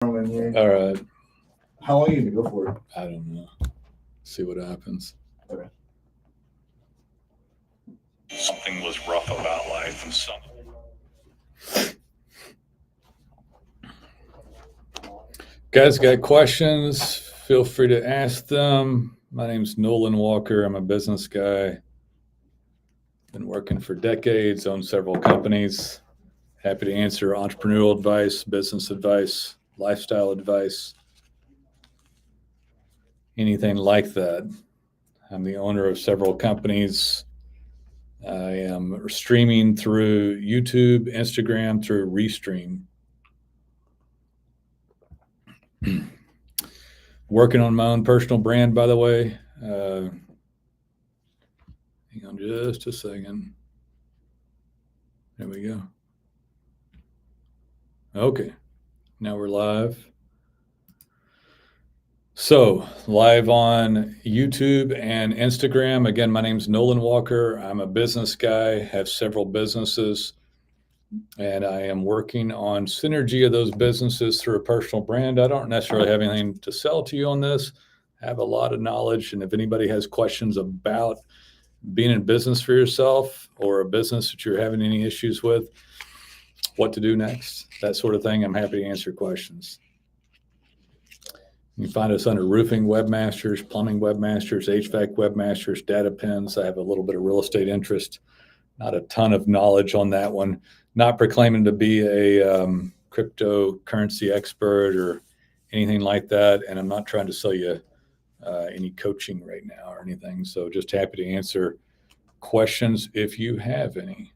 in here. All right. How long are you gonna go for it? I don't know. See what happens. Okay. Something was rough about life and some. Guys, got questions? Feel free to ask them. My name's Nolan Walker. I'm a business guy. Been working for decades, owned several companies. Happy to answer entrepreneurial advice, business advice, lifestyle advice, anything like that. I'm the owner of several companies. I am streaming through YouTube, Instagram, through Restream. Working on my own personal brand, by the way. Hang on just a second. There we go. Okay, now we're live. So, live on YouTube and Instagram. Again, my name's Nolan Walker. I'm a business guy, have several businesses, and I am working on synergy of those businesses through a personal brand. I don't necessarily have anything to sell to you on this. I have a lot of knowledge, and if anybody has questions about being in business for yourself or a business that you're having any issues with, what to do next, that sort of thing, I'm happy to answer questions. You can find us under roofing webmasters, plumbing webmasters, HVAC webmasters, data pins. I have a little bit of real estate interest, not a ton of knowledge on that one. Not proclaiming to be a cryptocurrency expert or anything like that. And I'm not trying to sell you any coaching right now or anything. So just happy to answer questions if you have any.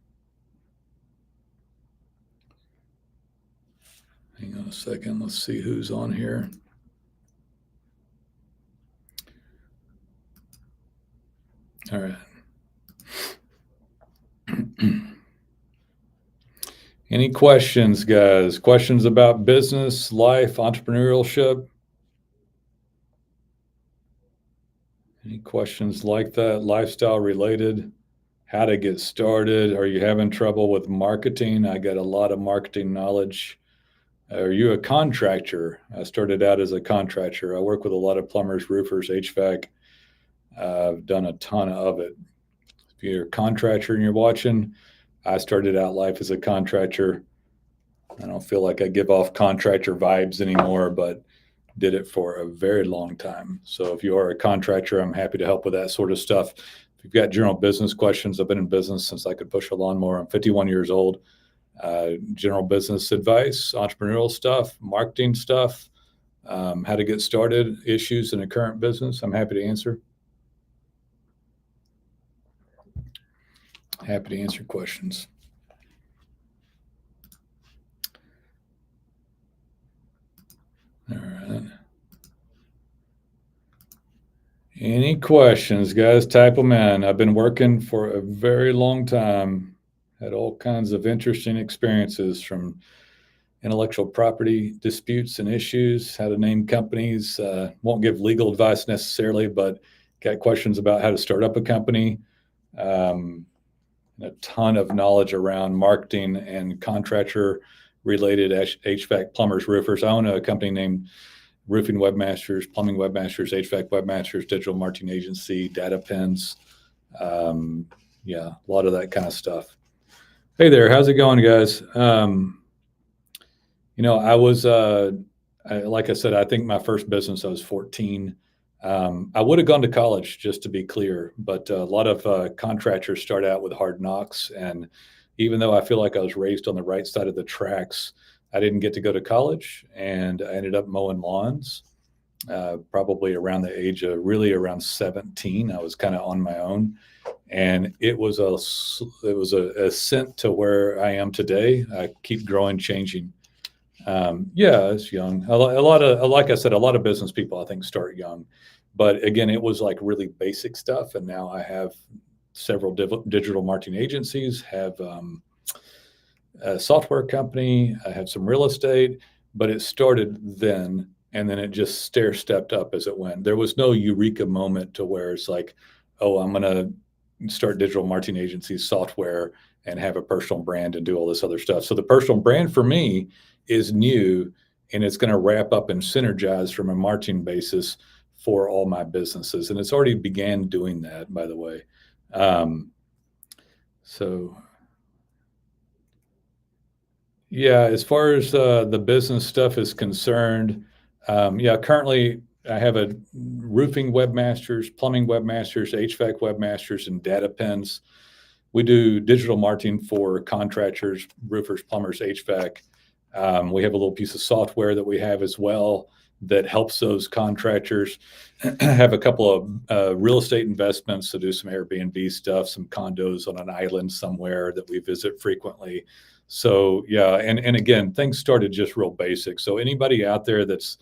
Hang on a second. Let's see who's on here. All right. Any questions, guys? Questions about business, life, entrepreneurship? Any questions like that, lifestyle related? How to get started? Are you having trouble with marketing? I got a lot of marketing knowledge. Are you a contractor? I started out as a contractor. I work with a lot of plumbers, roofers, HVAC. I've done a ton of it. If you're a contractor and you're watching, I started out life as a contractor. I don't feel like I give off contractor vibes anymore, but did it for a very long time. So if you are a contractor, I'm happy to help with that sort of stuff. If you've got general business questions, I've been in business since I could push a lawnmower. I'm 51 years old. General business advice, entrepreneurial stuff, marketing stuff, how to get started, issues in a current business, I'm happy to answer. Happy to answer questions. All right. Any questions, guys? Type them in. I've been working for a very long time. Had all kinds of interesting experiences, from intellectual property disputes and issues, how to name companies. Won't give legal advice necessarily, but got questions about how to start up a company. A ton of knowledge around marketing and contractor related HVAC, plumbers, roofers. I own a company named Roofing Webmasters, Plumbing Webmasters, HVAC Webmasters, Digital Marketing Agency, Data Pins. Yeah, a lot of that kind of stuff. Hey there, how's it going, guys? I was, like I said, I think my first business, I was 14. I would have gone to college, just to be clear, but a lot of contractors start out with hard knocks. And even though I feel like I was raised on the right side of the tracks, I didn't get to go to college, and I ended up mowing lawns probably around the age of around 17. I was kind of on my own, and it was a ascent to where I am today. I keep growing, changing. Yeah, it's young. Like I said, a lot of business people, I think, start young. But again, it was like really basic stuff. And now I have several digital marketing agencies, have a software company, I have some real estate, but it started then. And then it just stair-stepped up as it went. There was no eureka moment to where it's like, oh, I'm going to start digital marketing agencies, software, and have a personal brand and do all this other stuff. So the personal brand for me is new and it's going to wrap up and synergize from a marketing basis for all my businesses. And it's already began doing that, by the way. So yeah, as far as the business stuff is concerned, yeah, currently I have a roofing webmasters, plumbing webmasters, HVAC webmasters, and data pens. We do digital marketing for contractors, roofers, plumbers, HVAC. We have a little piece of software that we have as well that helps those contractors. Have a couple of real estate investments to do some Airbnb stuff, some condos on an island somewhere that we visit frequently. So yeah, and again, things started just real basic. So anybody out there that's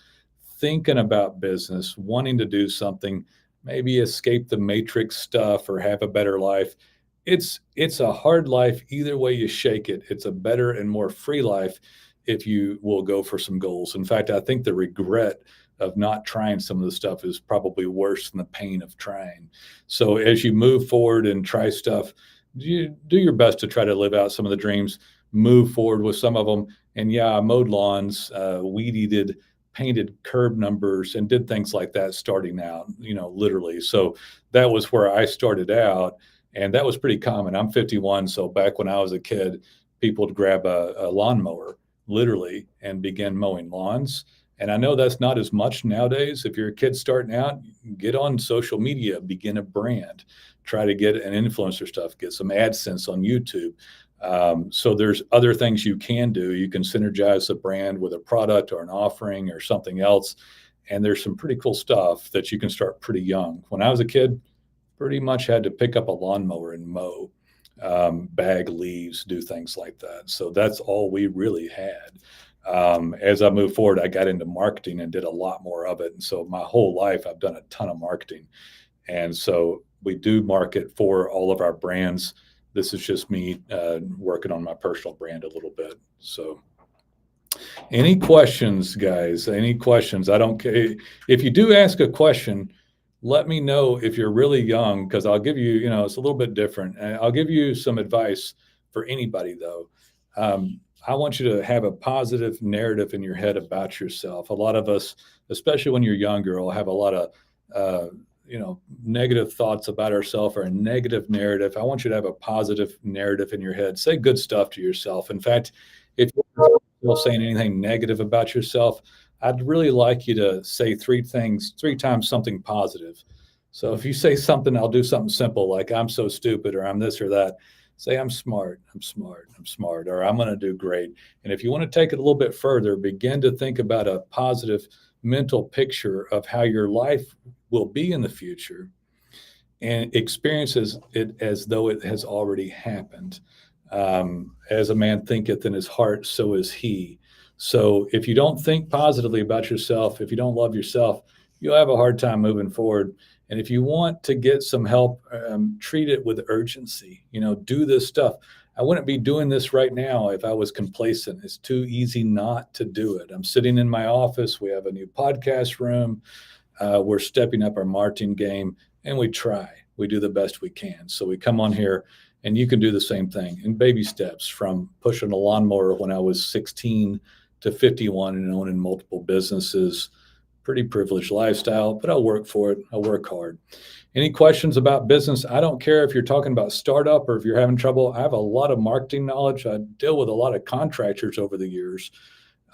thinking about business, wanting to do something, maybe escape the matrix stuff or have a better life, it's a hard life either way you shake it. It's a better and more free life if you will go for some goals. In fact, I think the regret of not trying some of the stuff is probably worse than the pain of trying. So as you move forward and try stuff, you do your best to try to live out some of the dreams, move forward with some of them. And yeah, I mowed lawns, weed eated, painted curb numbers, and did things like that starting out, literally. So that was where I started out. And that was pretty common. I'm 51. So back when I was a kid, people would grab a lawnmower literally and begin mowing lawns. And I know that's not as much nowadays. If you're a kid starting out, get on social media, begin a brand, try to get an influencer stuff, get some AdSense on YouTube. So there's other things you can do. You can synergize a brand with a product or an offering or something else. And there's some pretty cool stuff that you can start pretty young. When I was a kid, pretty much had to pick up a lawnmower and mow, bag leaves, do things like that. So that's all we really had. As I moved forward, I got into marketing and did a lot more of it. And so my whole life, I've done a ton of marketing. And so we do market for all of our brands. This is just me working on my personal brand a little bit. So any questions, guys? Any questions? I don't care. If you do ask a question, let me know if you're really young, because I'll give you, it's a little bit different. And I'll give you some advice for anybody, though. I want you to have a positive narrative in your head about yourself. A lot of us, especially when you're younger, will have a lot of, negative thoughts about ourselves or a negative narrative. I want you to have a positive narrative in your head. Say good stuff to yourself. In fact, if you're still saying anything negative about yourself, I'd really like you to say three times something positive. So if you say something, I'll do something simple like I'm so stupid or I'm this or that. Say I'm smart, or I'm going to do great. And if you want to take it a little bit further, begin to think about a positive mental picture of how your life will be in the future and experiences it as though it has already happened. As a man thinketh in his heart, so is he. So if you don't think positively about yourself, if you don't love yourself, you'll have a hard time moving forward. And if you want to get some help, treat it with urgency. Do this stuff. I wouldn't be doing this right now if I was complacent. It's too easy not to do it. I'm sitting in my office. We have a new podcast room. We're stepping up our marketing game, and we try. We do the best we can. So we come on here, and you can do the same thing in baby steps, from pushing a lawnmower when I was 16 to 51 and owning multiple businesses. Pretty privileged lifestyle, but I'll work for it. I'll work hard. Any questions about business? I don't care if you're talking about startup or if you're having trouble. I have a lot of marketing knowledge. I deal with a lot of contractors over the years.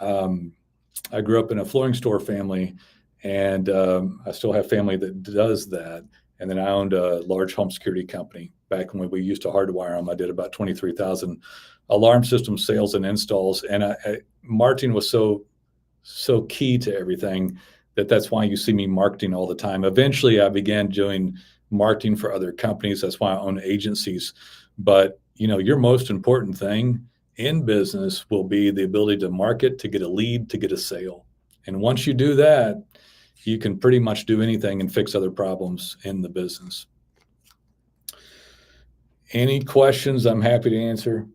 I grew up in a flooring store family, and I still have family that does that. And then I owned a large home security company. Back when we used to hardwire them, I did about 23,000 alarm system sales and installs. And marketing was so key to everything that's why you see me marketing all the time. Eventually, I began doing marketing for other companies. That's why I own agencies. But, your most important thing in business will be the ability to market, to get a lead, to get a sale. And once you do that, you can pretty much do anything and fix other problems in the business. Any questions? I'm happy to answer.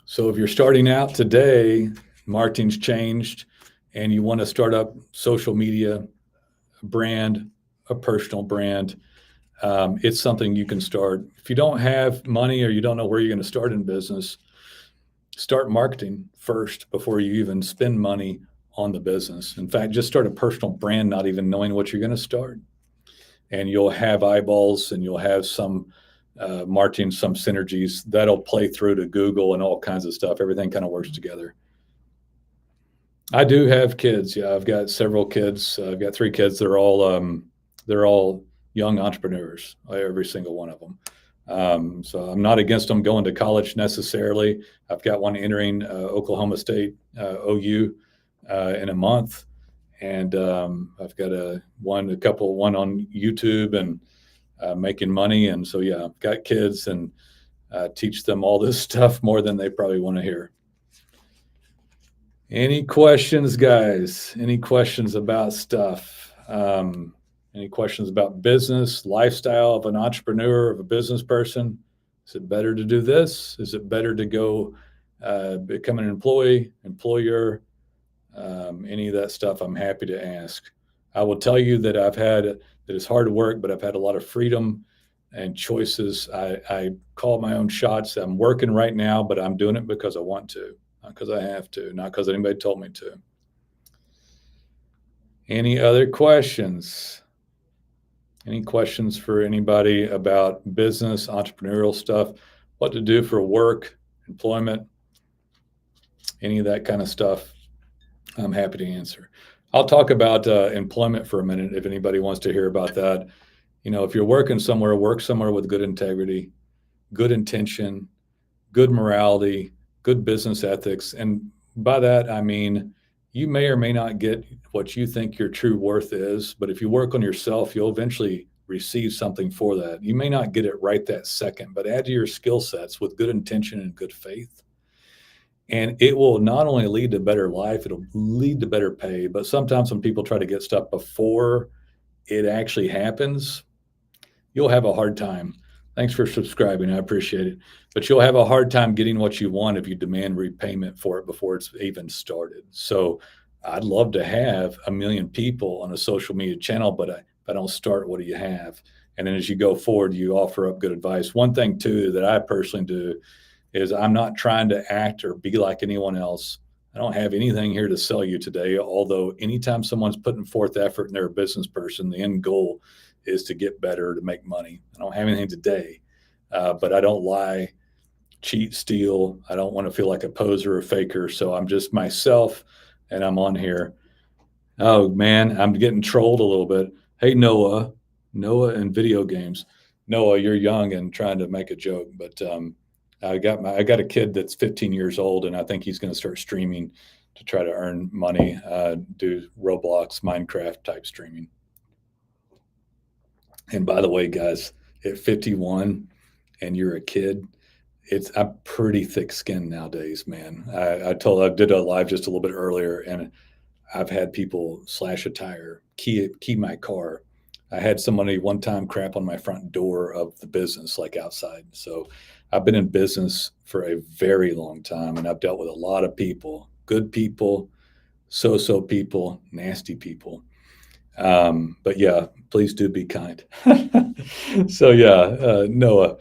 So if you're starting out today, marketing's changed, and you want to start up social media, a brand, a personal brand, it's something you can start. If you don't have money or you don't know where you're going to start in business, start marketing first before you even spend money on the business. In fact, just start a personal brand, not even knowing what you're going to start. And you'll have eyeballs and you'll have some marketing, some synergies that'll play through to Google and all kinds of stuff. Everything kind of works together. I do have kids. Yeah, I've got several kids. I've got 3 kids. They're all young entrepreneurs, every single one of them. So I'm not against them going to college necessarily. I've got one entering Oklahoma State OU in a month, and I've got one on YouTube and making money. And so yeah, I've got kids and teach them all this stuff more than they probably want to hear. Any questions, guys? Any questions about stuff? Any questions about business, lifestyle of an entrepreneur, of a business person? Is it better to do this? Is it better to go become an employee, employer? Any of that stuff, I'm happy to ask. I will tell you that that it's hard work, but I've had a lot of freedom and choices. I call my own shots. I'm working right now, but I'm doing it because I want to, not because I have to, not because anybody told me to. Any other questions? Any questions for anybody about business, entrepreneurial stuff, what to do for work, employment, any of that kind of stuff? I'm happy to answer. I'll talk about employment for a minute if anybody wants to hear about that. If you're working somewhere, work somewhere with good integrity, good intention, good morality, good business ethics. And by that, I mean, you may or may not get what you think your true worth is, but if you work on yourself, you'll eventually receive something for that. You may not get it right that second, but add to your skill sets with good intention and good faith. And it will not only lead to better life, it'll lead to better pay. But sometimes when people try to get stuff before it actually happens, you'll have a hard time. Thanks for subscribing. I appreciate it. But you'll have a hard time getting what you want if you demand repayment for it before it's even started. So I'd love to have 1 million people on a social media channel, but if I don't start, what do you have? And then as you go forward, you offer up good advice. One thing too that I personally do is I'm not trying to act or be like anyone else. I don't have anything here to sell you today, although anytime someone's putting forth effort and they're a business person, the end goal is to get better, to make money. I don't have anything today, but I don't lie, cheat, steal. I don't want to feel like a poser or faker. So I'm just myself and I'm on here. Oh man, I'm getting trolled a little bit. Hey, Noah and video games. Noah, you're young and trying to make a joke, but I got a kid that's 15 years old, and I think he's going to start streaming to try to earn money, do Roblox, Minecraft type streaming. And by the way, guys, at 51 and you're a kid, I'm pretty thick skinned nowadays, man. I did a live just a little bit earlier, and I've had people slash a tire, key my car. I had somebody one time crap on my front door of the business, like outside. So I've been in business for a very long time, and I've dealt with a lot of people, good people, so-so people, nasty people. But yeah, please do be kind. So yeah, Noah,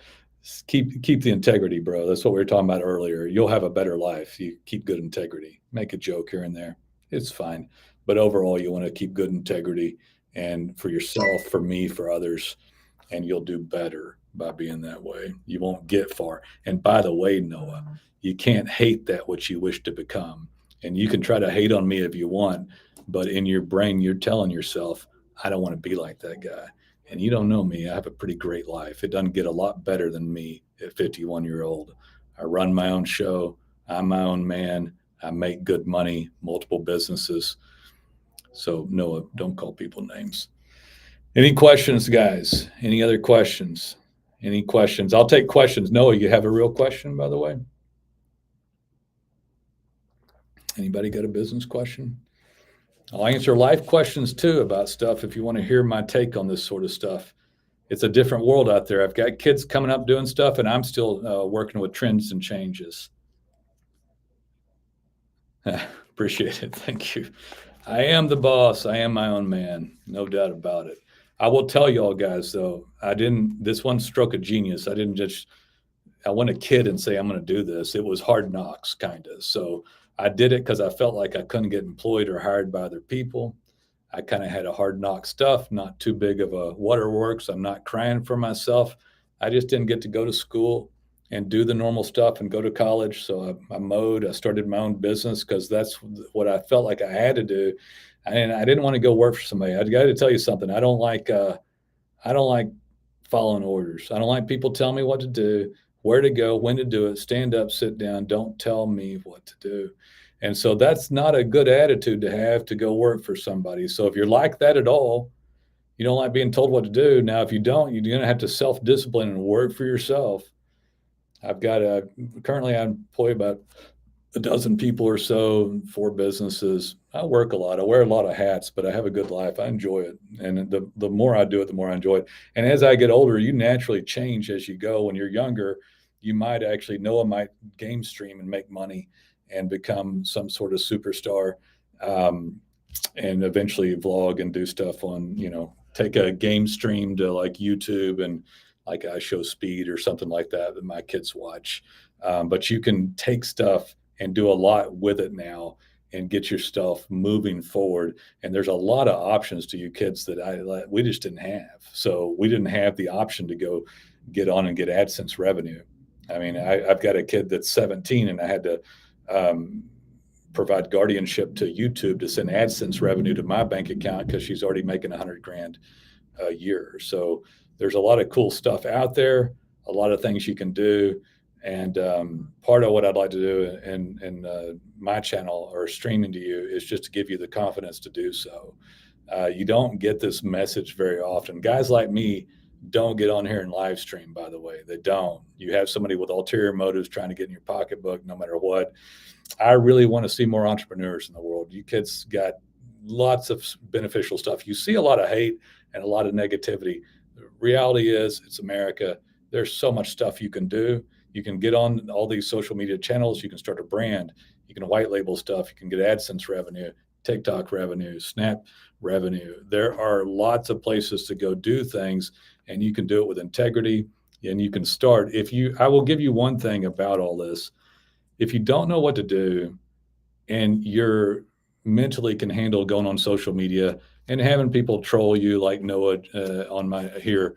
keep the integrity, bro. That's what we were talking about earlier. You'll have a better life. You keep good integrity. Make a joke here and there. It's fine. But overall, you want to keep good integrity, and for yourself, for me, for others, and you'll do better by being that way. You won't get far. And by the way, Noah, you can't hate that which you wish to become. And you can try to hate on me if you want, but in your brain, you're telling yourself, I don't want to be like that guy. And you don't know me. I have a pretty great life. It doesn't get a lot better than me at 51-year-old. I run my own show. I'm my own man. I make good money, multiple businesses. So Noah, don't call people names. Any questions, guys? Any other questions? Any questions? I'll take questions. Noah, you have a real question, by the way? Anybody got a business question? I'll answer life questions too about stuff if you want to hear my take on this sort of stuff. It's a different world out there. I've got kids coming up doing stuff, and I'm still working with trends and changes. Appreciate it. Thank you. I am the boss. I am my own man. No doubt about it. I will tell y'all guys, though, this one stroke of genius. I didn't just want a kid and say, I'm going to do this. It was hard knocks kind of. So I did it because I felt like I couldn't get employed or hired by other people. I kind of had a hard knock stuff, not too big of a waterworks. I'm not crying for myself. I just didn't get to go to school and do the normal stuff and go to college. So I mowed, I started my own business because that's what I felt like I had to do. And I didn't want to go work for somebody. I got to tell you something. I don't like following orders. I don't like people telling me what to do, where to go, when to do it, stand up, sit down. Don't tell me what to do. And so that's not a good attitude to have to go work for somebody. So if you're like that at all, you don't like being told what to do. Now, if you don't, you're going to have to self-discipline and work for yourself. Currently I employ about a dozen people or so, 4 businesses. I work a lot. I wear a lot of hats, but I have a good life. I enjoy it. And the more I do it, the more I enjoy it. And as I get older, you naturally change as you go. When you're younger, you might actually, Noah might game stream and make money and become some sort of superstar, and eventually vlog and do stuff on, take a game stream to like YouTube and like I show speed or something like that my kids watch. But you can take stuff and do a lot with it now and get your stuff moving forward. And there's a lot of options to you kids that we just didn't have. So we didn't have the option to go get on and get AdSense revenue. I mean, I've got a kid that's 17 and I had to provide guardianship to YouTube to send AdSense revenue to my bank account because she's already making $100,000 a year. So there's a lot of cool stuff out there, a lot of things you can do. And part of what I'd like to do in my channel or streaming to you is just to give you the confidence to do so. You don't get this message very often. Guys like me don't get on here and live stream, by the way. They don't. You have somebody with ulterior motives trying to get in your pocketbook no matter what. I really want to see more entrepreneurs in the world. You kids got lots of beneficial stuff. You see a lot of hate and a lot of negativity. The reality is it's America. There's so much stuff you can do. You can get on all these social media channels. You can start a brand. You can white label stuff. You can get AdSense revenue, TikTok revenue, Snap revenue. There are lots of places to go do things, and you can do it with integrity, and you can start. I will give you one thing about all this. If you don't know what to do and you're mentally can handle going on social media and having people troll you like Noah on my here,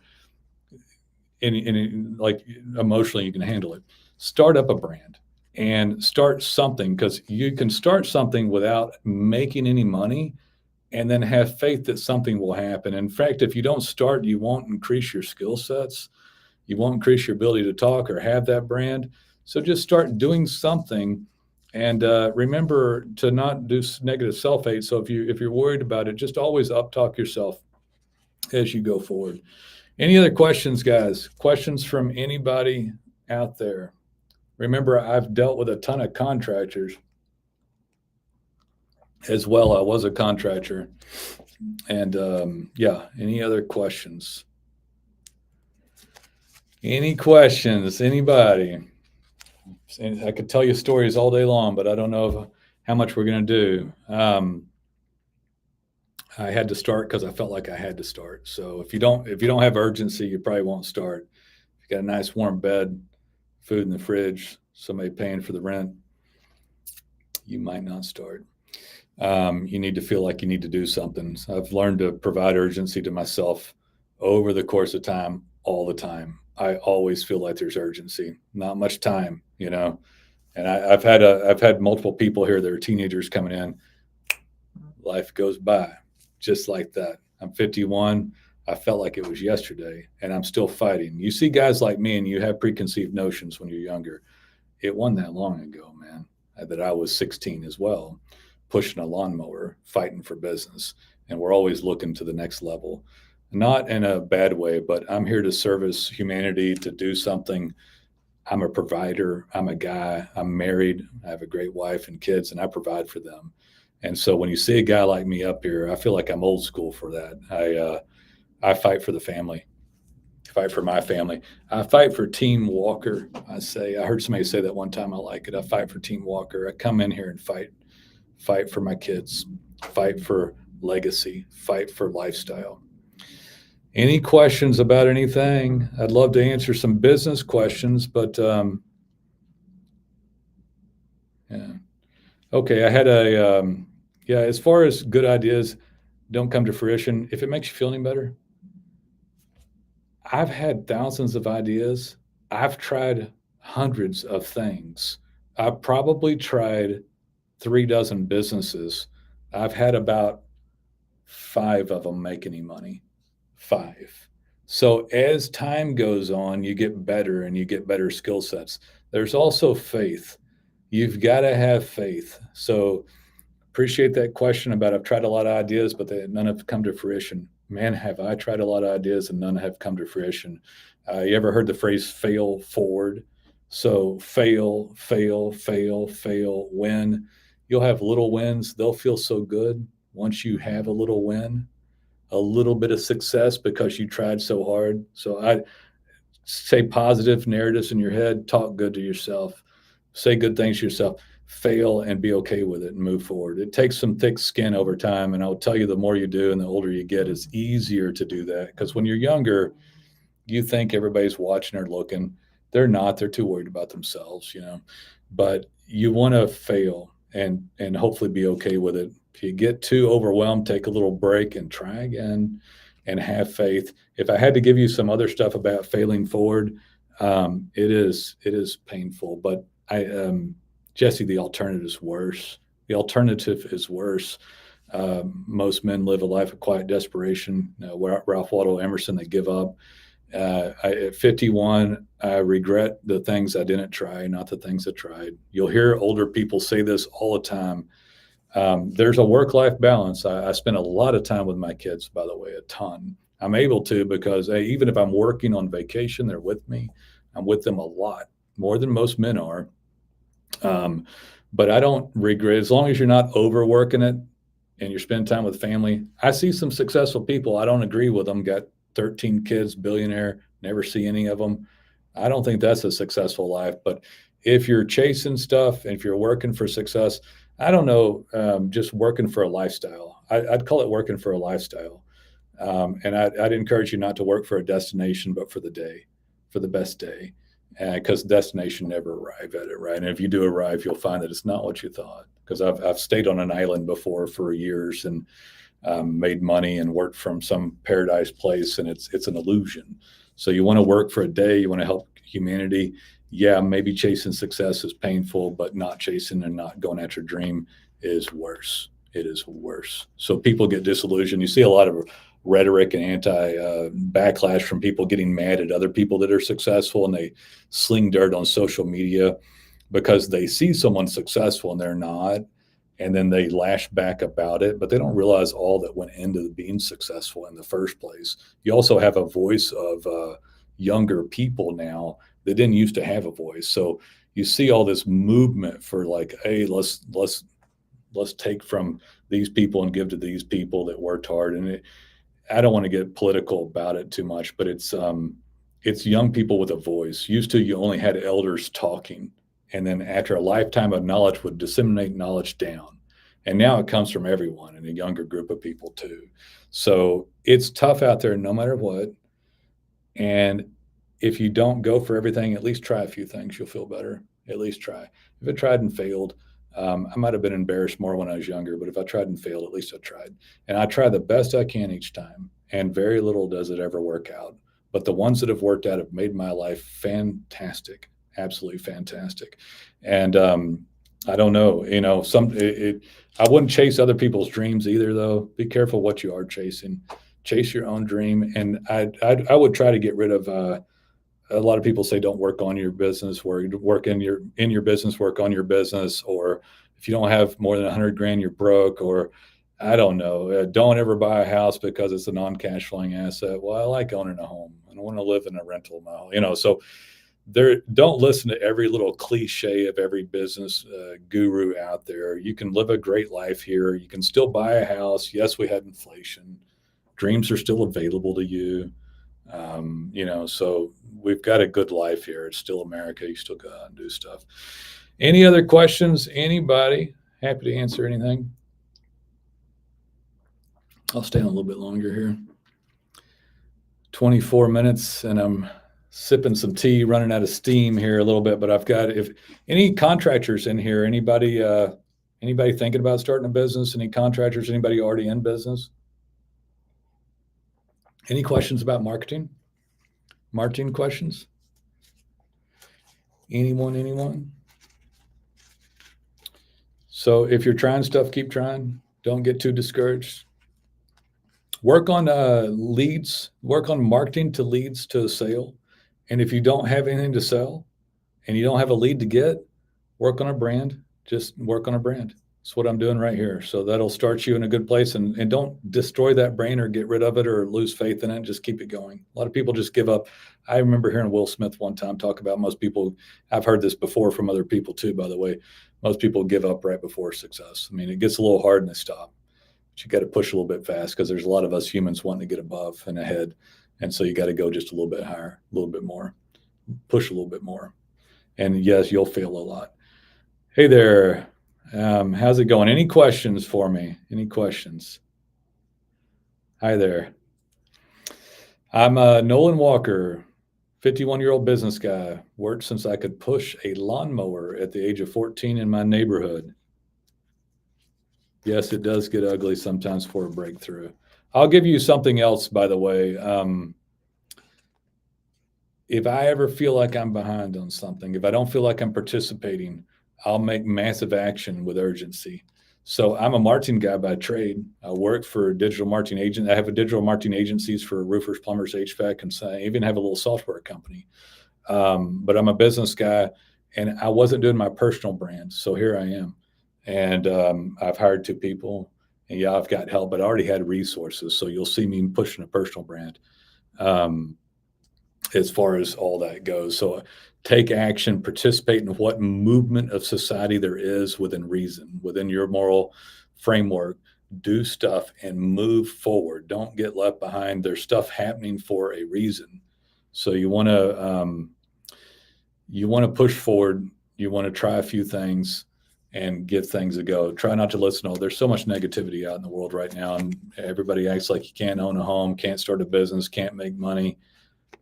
and like emotionally you can handle it, start up a brand and start something, because you can start something without making any money and then have faith that something will happen. In fact, if you don't start, you won't increase your skill sets. You won't increase your ability to talk or have that brand. So just start doing something, and remember to not do negative self-hate. So if you're worried about it, just always up-talk yourself as you go forward. Any other questions, guys? Questions from anybody out there? Remember, I've dealt with a ton of contractors as well. I was a contractor. And yeah, any other questions? Any questions? Anybody? I could tell you stories all day long, but I don't know how much we're going to do. I had to start because I felt like I had to start. So if you don't have urgency, you probably won't start. If you got a nice warm bed, food in the fridge, somebody paying for the rent, you might not start. You need to feel like you need to do something. So I've learned to provide urgency to myself over the course of time, all the time. I always feel like there's urgency, not much time, and I've had multiple people here that are teenagers coming in. Life goes by just like that. I'm 51. I felt like it was yesterday, and I'm still fighting. You see guys like me and you have preconceived notions when you're younger. It wasn't that long ago, man, that I was 16 as well, pushing a lawnmower, fighting for business. And we're always looking to the next level. Not in a bad way, but I'm here to service humanity, to do something. I'm a provider. I'm a guy. I'm married. I have a great wife and kids, and I provide for them. And so when you see a guy like me up here, I feel like I'm old school for that. I fight for the family. I fight for my family. I fight for Team Walker. I heard somebody say that one time. I like it. I fight for Team Walker. I come in here and fight for my kids, fight for legacy, fight for lifestyle. Any questions about anything? I'd love to answer some business questions, but yeah. Okay, I had yeah, as far as good ideas don't come to fruition, if it makes you feel any better, I've had thousands of ideas. I've tried hundreds of things. I've probably tried 3 dozen businesses. I've had about 5 of them make any money. 5. So as time goes on, you get better and you get better skill sets. There's also faith. You've got to have faith. So appreciate that question about I've tried a lot of ideas, but none have come to fruition. Man, have I tried a lot of ideas and none have come to fruition. You ever heard the phrase fail forward? So fail, fail, fail, fail, win. You'll have little wins. They'll feel so good once you have a little win, a little bit of success because you tried so hard. So I say positive narratives in your head, talk good to yourself, say good things to yourself, fail and be okay with it and move forward. It takes some thick skin over time. And I'll tell you, the more you do and the older you get, it's easier to do that. Because when you're younger, you think everybody's watching or looking. They're not. They're too worried about themselves, But you want to fail and hopefully be okay with it. If you get too overwhelmed, take a little break and try again and have faith. If I had to give you some other stuff about failing forward, it is painful. But Jesse, the alternative is worse. The alternative is worse. Most men live a life of quiet desperation. Ralph Waldo Emerson, they give up. At 51, I regret the things I didn't try, not the things I tried. You'll hear older people say this all the time. There's a work-life balance. I spend a lot of time with my kids, by the way, a ton. I'm able to because even if I'm working on vacation, they're with me. I'm with them a lot, more than most men are. But I don't regret, as long as you're not overworking it and you're spending time with family. I see some successful people. I don't agree with them. Got 13 kids, billionaire, never see any of them. I don't think that's a successful life. But if you're chasing stuff, and if you're working for success, I don't know, just working for a lifestyle. I'd call it working for a lifestyle. And I'd encourage you not to work for a destination, but for the day, for the best day. Because destination never arrive at it, right? And if you do arrive, you'll find that it's not what you thought. Because I've stayed on an island before for years and made money and worked from some paradise place, and it's an illusion. So you want to work for a day, you want to help humanity. Yeah, maybe chasing success is painful, but not chasing and not going after your dream is worse. It is worse. So people get disillusioned. You see a lot of rhetoric and backlash from people getting mad at other people that are successful, and they sling dirt on social media because they see someone successful and they're not. And then they lash back about it, but they don't realize all that went into being successful in the first place. You also have a voice of younger people now that didn't used to have a voice. So you see all this movement for like, hey, let's take from these people and give to these people that worked hard. And I don't want to get political about it too much, but it's young people with a voice. Used to, you only had elders talking. And then after a lifetime of knowledge would disseminate knowledge down. And now it comes from everyone and a younger group of people too. So it's tough out there no matter what. And if you don't go for everything, at least try a few things. You'll feel better. At least try. If I tried and failed, I might have been embarrassed more when I was younger, but if I tried and failed, at least I tried. And I try the best I can each time. And very little does it ever work out. But the ones that have worked out have made my life fantastic. Absolutely fantastic. And I don't know, I wouldn't chase other people's dreams either, though. Be careful what you are chasing. Chase your own dream. And I would try to get rid of a lot of people say don't work on your business, work in your business, work on your business, or if you don't have more than 100 grand, you're broke, or I don't know, don't ever buy a house because it's a non-cash flowing asset. Well, I like owning a home. I don't want to live in a rental now, so don't listen to every little cliche of every business guru out there. You can live a great life here. You can still buy a house. Yes, we had inflation. Dreams are still available to you. So we've got a good life here. It's still America. You still go out and do stuff. Any other questions? Anybody? Happy to answer anything. I'll stay on a little bit longer here. 24 minutes, and I'm sipping some tea, running out of steam here a little bit. But I've got, if any contractors in here, anybody thinking about starting a business? Any contractors? Anybody already in business? Any questions about marketing? Marketing questions? Anyone? So if you're trying stuff, keep trying. Don't get too discouraged. Work on leads. Work on marketing to leads to a sale. And if you don't have anything to sell and you don't have a lead to get, work on a brand. Just work on a brand. That's what I'm doing right here. So that'll start you in a good place, and don't destroy that brain or get rid of it or lose faith in it. Just keep it going. A lot of people just give up. I remember hearing Will Smith one time talk about most people, I've heard this before from other people too, by the way, most people give up right before success. I mean, it gets a little hard and they stop. But you got to push a little bit fast because there's a lot of us humans wanting to get above and ahead. And so you got to go just a little bit higher, a little bit more, push a little bit more. And yes, you'll fail a lot. Hey there. How's it going? Any questions for me? Any questions? Hi there. I'm Nolan Walker, 51-year-old business guy. Worked since I could push a lawnmower at the age of 14 in my neighborhood. Yes, it does get ugly sometimes for a breakthrough. I'll give you something else, by the way. If I ever feel like I'm behind on something, if I don't feel like I'm participating, I'll make massive action with urgency. So I'm a marketing guy by trade. I work for a digital marketing agent. I have a digital marketing agencies for roofers, plumbers, HVAC, and so I even have a little software company. But I'm a business guy, and I wasn't doing my personal brand. So here I am. And I've hired 2 people. And yeah, I've got help, but I already had resources. So you'll see me pushing a personal brand as far as all that goes. So take action, participate in what movement of society there is within reason, within your moral framework. Do stuff and move forward. Don't get left behind. There's stuff happening for a reason. So you want to push forward. You want to try a few things and give things a go. Try not to listen. Oh, there's so much negativity out in the world right now, and everybody acts like you can't own a home, can't start a business, can't make money.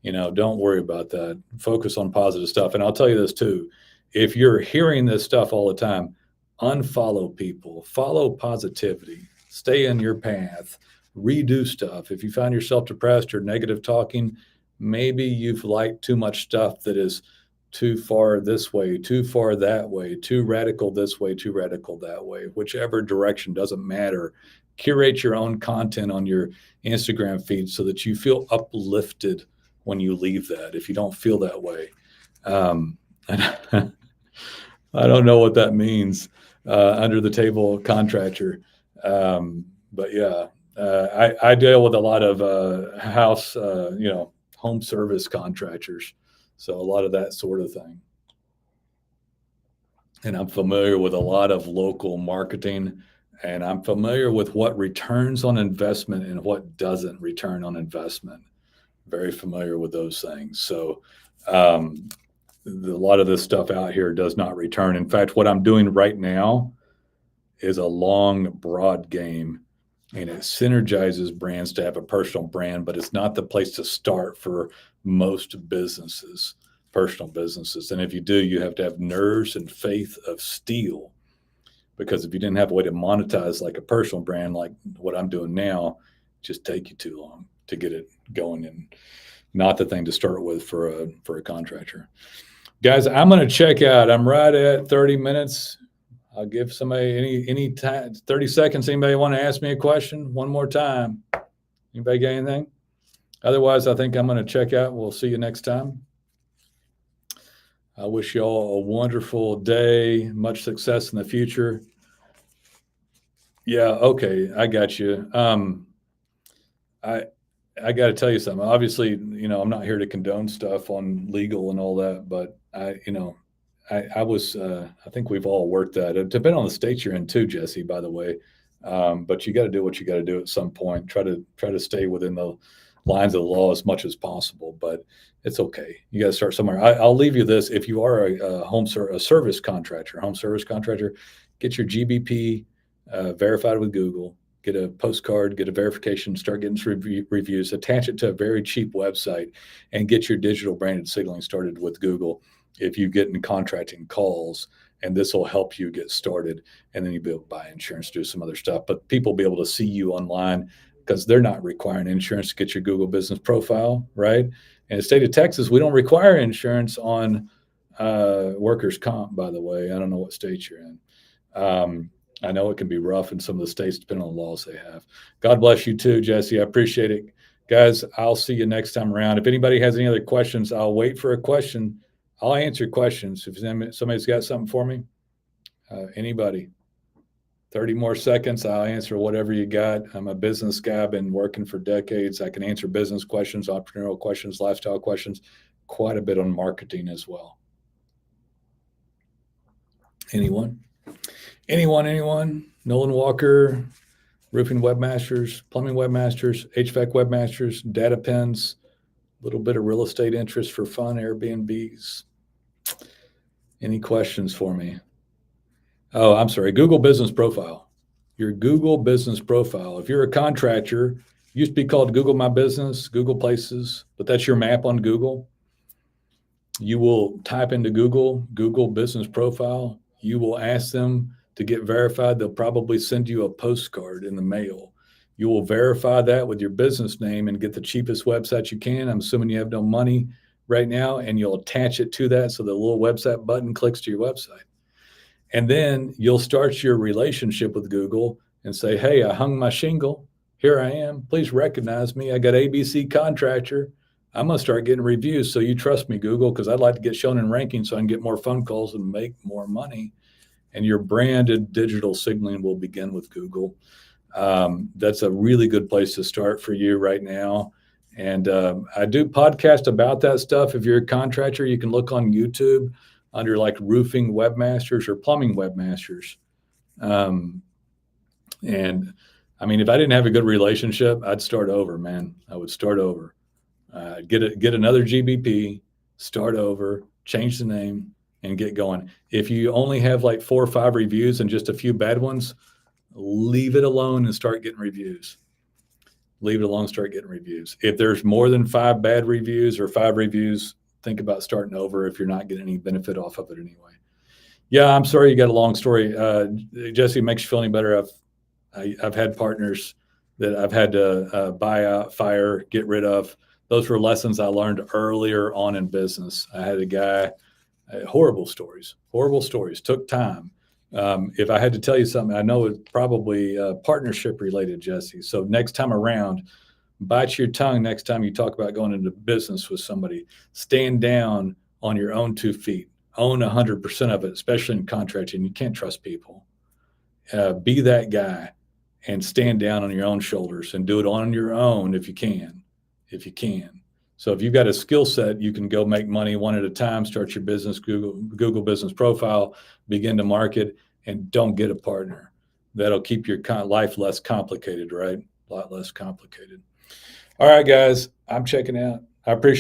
Don't worry about that. Focus on positive stuff. And I'll tell you this too. If you're hearing this stuff all the time, unfollow people, follow positivity, stay in your path, redo stuff. If you find yourself depressed or negative talking, maybe you've liked too much stuff that is too far this way, too far that way, too radical this way, too radical that way. Whichever direction, doesn't matter. Curate your own content on your Instagram feed so that you feel uplifted when you leave that. If you don't feel that way, I don't know what that means, under the table contractor. But yeah, I deal with a lot of house, home service contractors. So a lot of that sort of thing. And I'm familiar with a lot of local marketing, and I'm familiar with what returns on investment and what doesn't return on investment. Very familiar with those things. So a lot of this stuff out here does not return. In fact, what I'm doing right now is a long, broad game, and it synergizes brands to have a personal brand, but it's not the place to start for most businesses, personal businesses. And if you do, you have to have nerves and faith of steel, because if you didn't have a way to monetize like a personal brand, like what I'm doing now, just take you too long to get it going, and not the thing to start with for a contractor. Guys, I'm going to check out. I'm right at 30 minutes. I'll give somebody any time, 30 seconds. Anybody want to ask me a question one more time? Anybody got anything? Otherwise, I think I'm going to check out. We'll see you next time. I wish you all a wonderful day, much success in the future. Yeah, okay, I got you. I got to tell you something. Obviously, I'm not here to condone stuff on legal and all that, but I think we've all worked that. It depends on the state you're in too, Jesse, by the way. But you got to do what you got to do at some point. Try to stay within the lines of the law as much as possible, but it's okay. You got to start somewhere. I'll leave you this. If you are a service contractor, get your GBP verified with Google. get a postcard, get a verification, start getting some reviews, attach it to a very cheap website, and get your digital branded signaling started with Google if you get in contracting calls. And this will help you get started. And then you'll be able to buy insurance, do some other stuff. But people will be able to see you online because they're not requiring insurance to get your Google business profile, right? In the state of Texas, we don't require insurance on workers' comp, by the way. I don't know what state you're in. I know it can be rough in some of the states depending on the laws they have. God bless you too, Jesse. I appreciate it. Guys, I'll see you next time around. If anybody has any other questions, I'll wait for a question. I'll answer questions. If somebody's got something for me, anybody, 30 more seconds, I'll answer whatever you got. I'm a business guy. I've been working for decades. I can answer business questions, entrepreneurial questions, lifestyle questions, quite a bit on marketing as well. Anyone? Nolan Walker, roofing webmasters, plumbing webmasters, HVAC webmasters, data pens, a little bit of real estate interest for fun, Airbnbs. Any questions for me? Oh, I'm sorry. Google business profile. Your Google business profile. If you're a contractor, used to be called Google My Business, Google Places, but that's your map on Google. You will type into Google business profile. You will ask them to get verified. They'll probably send you a postcard in the mail. You will verify that with your business name and get the cheapest website you can. I'm assuming you have no money right now, and you'll attach it to that so the little website button clicks to your website. And then you'll start your relationship with Google and say, hey, I hung my shingle. Here I am. Please recognize me. I got ABC Contractor. I'm going to start getting reviews. So you trust me, Google, because I'd like to get shown in rankings so I can get more phone calls and make more money. And your branded digital signaling will begin with Google. That's a really good place to start for you right now. And I do podcast about that stuff. If you're a contractor, you can look on YouTube under like roofing webmasters or plumbing webmasters. And I mean, if I didn't have a good relationship, I'd start over, man. I would start over. Get another GBP, start over, change the name, and get going. If you only have like 4 or 5 reviews and just a few bad ones, leave it alone and start getting reviews. Leave it alone, start getting reviews. If there's more than 5 bad reviews or 5 reviews, think about starting over if you're not getting any benefit off of it anyway. Yeah, I'm sorry you got a long story. Jesse, makes you feel any better. I've had partners that I've had to buy out, fire, get rid of. Those were lessons I learned earlier on in business. I had a guy, horrible stories, took time. If I had to tell you something, I know it's probably partnership related, Jesse. So next time around, bite your tongue next time you talk about going into business with somebody. Stand down on your own 2 feet. Own 100% of it, especially in contracting. You can't trust people. Be that guy and stand down on your own shoulders and do it on your own if you can. So if you've got a skill set, you can go make money one at a time, start your business, Google business profile, begin to market, and don't get a partner. That'll keep your life less complicated, right? A lot less complicated. All right, guys, I'm checking out. I appreciate